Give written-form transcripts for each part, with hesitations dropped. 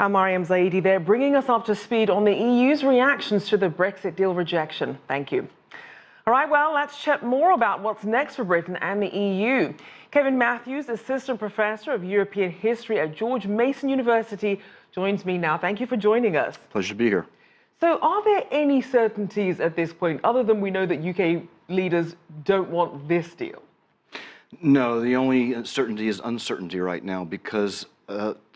I'm Mariam Zaidi there, bringing us up to speed on the EU's reactions to the Brexit deal rejection. Thank you. All right, well, let's chat more about what's next for Britain and the EU. Kevin Matthews, Assistant Professor of European History at George Mason University, joins me now. Thank you for joining us. Pleasure to be here. So are there any certainties at this point, other than we know that UK leaders don't want this deal? No, the only certainty is uncertainty right now because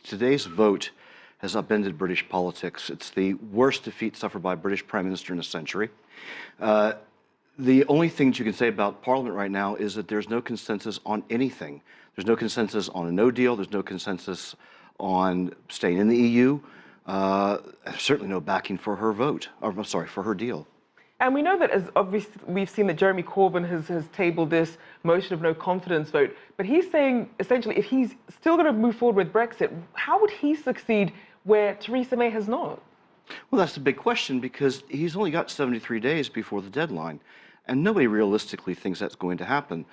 today's vote has upended British politics. It's the worst defeat suffered by a British Prime Minister in a century. The only thing that you can say about Parliament right now is that there's no consensus on anything. There's no consensus on a no deal. There's no consensus on staying in the EU. Certainly no backing for her vote, or I'm sorry, for her deal. And we know that, as obviously we've seen that Jeremy Corbyn has tabled this motion of no confidence vote, but he's saying essentially if he's still going to move forward with Brexit, how would he succeed where Theresa May has not? Well, that's the big question because he's only got 73 days before the deadline, and nobody realistically thinks that's going to happen.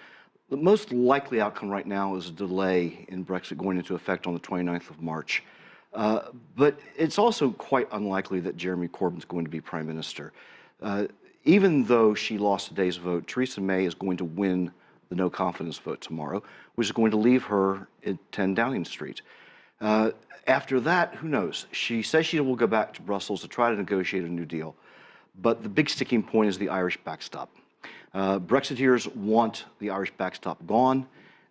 The most likely outcome right now is a delay in Brexit going into effect on the 29th of March. But it's also quite unlikely that Jeremy Corbyn's going to be Prime Minister. Even though she lost today's vote, Theresa May is going to win the no confidence vote tomorrow, which is going to leave her at 10 Downing Street. After that, who knows? She says she will go back to Brussels to try to negotiate a new deal. But the big sticking point is the Irish backstop. Brexiteers want the Irish backstop gone,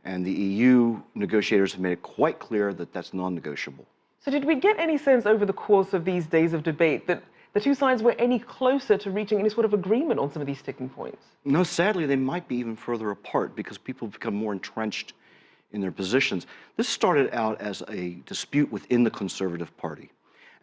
and the EU negotiators have made it quite clear that that's non-negotiable. So did we get any sense over the course of these days of debate that the two sides were any closer to reaching any sort of agreement on some of these sticking points? No, sadly, they might be even further apart because people have become more entrenched in their positions. This started out as a dispute within the Conservative Party,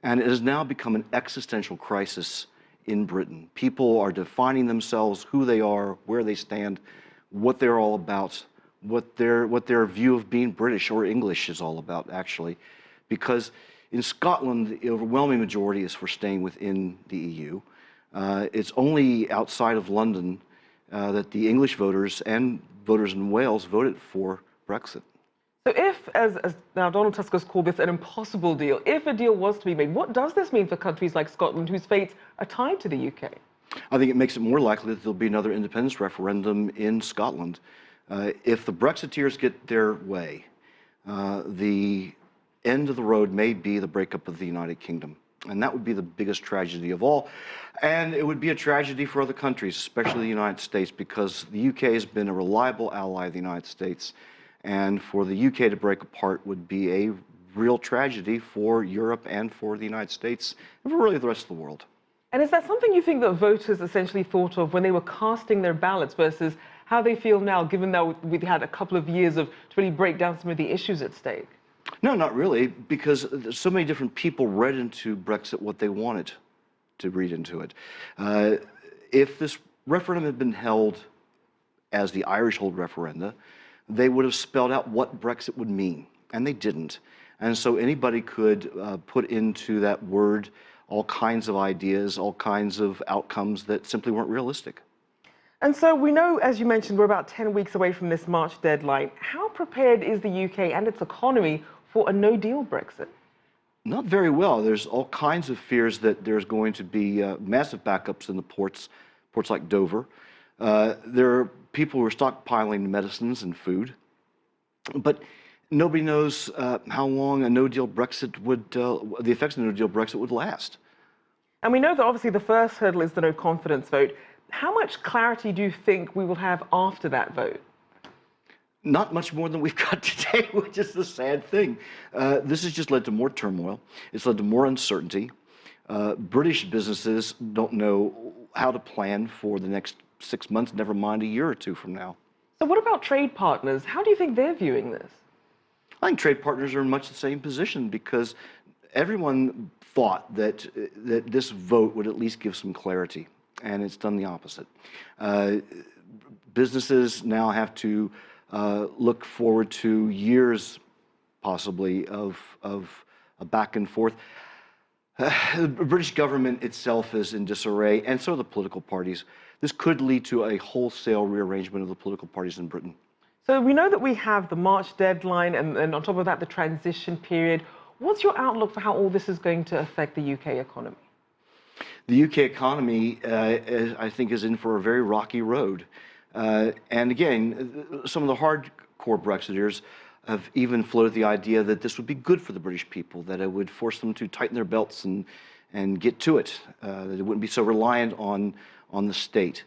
and it has now become an existential crisis in Britain. People are defining themselves, who they are, where they stand, what they're all about, what their view of being British or English is all about, actually. Because in Scotland, the overwhelming majority is for staying within the EU. It's only outside of London that the English voters and voters in Wales voted for Brexit. So if, as now Donald Tusk has called this an impossible deal, if a deal was to be made, what does this mean for countries like Scotland, whose fates are tied to the UK? I think it makes it more likely that there'll be another independence referendum in Scotland. If the Brexiteers get their way, the end of the road may be the breakup of the United Kingdom. And that would be the biggest tragedy of all. And it would be a tragedy for other countries, especially the United States, because the UK has been a reliable ally of the United States. And for the UK to break apart would be a real tragedy for Europe and for the United States and for really the rest of the world. And is that something you think that voters essentially thought of when they were casting their ballots versus how they feel now, given that we've had a couple of years to really break down some of the issues at stake? No, not really, because so many different people read into Brexit what they wanted to read into it. If this referendum had been held as the Irish hold referenda, they would have spelled out what Brexit would mean, and they didn't. And so anybody could put into that word all kinds of ideas, all kinds of outcomes that simply weren't realistic. And so we know, as you mentioned, we're about 10 weeks away from this March deadline. How prepared is the UK and its economy for a no-deal Brexit? Not very well. There's all kinds of fears that there's going to be massive backups in the ports like Dover. There are people who are stockpiling medicines and food, but nobody knows how long a no-deal Brexit would, the effects of a no-deal Brexit would last. And we know that obviously the first hurdle is the no confidence vote. How much clarity do you think we will have after that vote? Not much more than we've got today, which is the sad thing. This has just led to more turmoil. It's led to more uncertainty. British businesses don't know how to plan for the next 6 months, never mind a year or two from now. So what about trade partners? How do you think they're viewing this? I think trade partners are in much the same position because everyone thought that this vote would at least give some clarity, and it's done the opposite. Businesses now have to look forward to years, possibly, of a back and forth. The British government itself is in disarray, and so are the political parties. This could lead to a wholesale rearrangement of the political parties in Britain. So we know that we have the March deadline and on top of that, the transition period. What's your outlook for how all this is going to affect the UK economy? The UK economy, I think, is in for a very rocky road. And again, some of the hardcore Brexiteers have even floated the idea that this would be good for the British people, that it would force them to tighten their belts and get to it, that it wouldn't be so reliant on the state.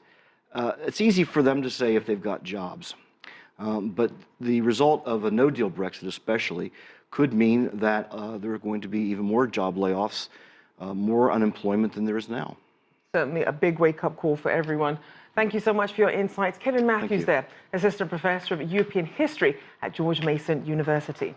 It's easy for them to say if they've got jobs. But the result of a no-deal Brexit especially could mean that there are going to be even more job layoffs, more unemployment than there is now. Certainly a big wake-up call for everyone. Thank you so much for your insights. Kevin Matthews there, Assistant Professor of European History at George Mason University.